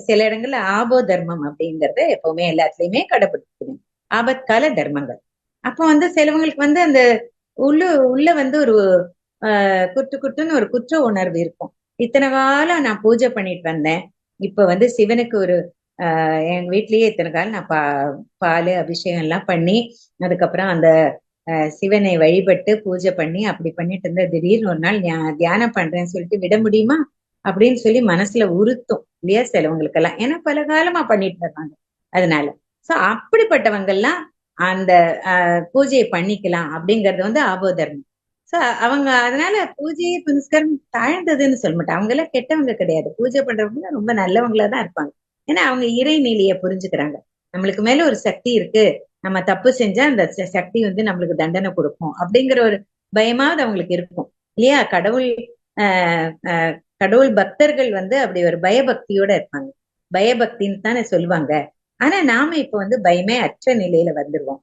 சில இடங்கள்ல ஆபோ தர்மம் அப்படிங்கறத எப்பவுமே எல்லாத்துலயுமே கடைபிடிக்கணும். ஆபத்கால தர்மங்கள். அப்ப வந்து சிலவங்களுக்கு வந்து அந்த உள்ள உள்ள வந்து ஒரு குட்டு குட்டுன்னு ஒரு குற்ற உணர்வு இருக்கும். இத்தனை காலம் நான் பூஜை பண்ணிட்டு வந்தேன். இப்ப வந்து சிவனுக்கு ஒரு எங்க வீட்லயே இத்தனை காலம் நான் பாலு அபிஷேகம் எல்லாம் பண்ணி, அதுக்கப்புறம் அந்த சிவனை வழிபட்டு பூஜை பண்ணி அப்படி பண்ணிட்டு இருந்த திடீர்னு ஒரு நாள் தியானம் பண்றேன்னு சொல்லிட்டு விட முடியுமா அப்படின்னு சொல்லி மனசுல உறுத்தும் இல்லையா சிலவங்களுக்கு எல்லாம். ஏன்னா பல காலமா பண்ணிட்டு வர்றாங்க. அதனால சோ அப்படிப்பட்டவங்க எல்லாம் அந்த பூஜையை பண்ணிக்கலாம் அப்படிங்கறது வந்து ஆபோதர்மம். சோ அவங்க அதனால பூஜையை புனஸ்காரம் தாழ்ந்ததுன்னு சொல்ல மாட்டாங்க. அவங்க எல்லாம் கெட்டவங்க கிடையாது. பூஜை பண்றவங்க ரொம்ப நல்லவங்களா தான் இருப்பாங்க. ஏன்னா அவங்க இறைநிலைய புரிஞ்சுக்கிறாங்க. நம்மளுக்கு மேல ஒரு சக்தி இருக்கு. நம்ம தப்பு செஞ்சா அந்த சக்தி வந்து நம்மளுக்கு தண்டனை கொடுக்கும் அப்படிங்கிற ஒரு பயமாவது அவங்களுக்கு இருக்கும் இல்லையா. கடவுள் கடவுள் பக்தர்கள் வந்து அப்படி ஒரு பயபக்தியோட இருப்பாங்க. பயபக்தின்னு தானே சொல்லுவாங்க. ஆனா நாம இப்ப வந்து பயமே அற்ற நிலையில வந்துருவோம்.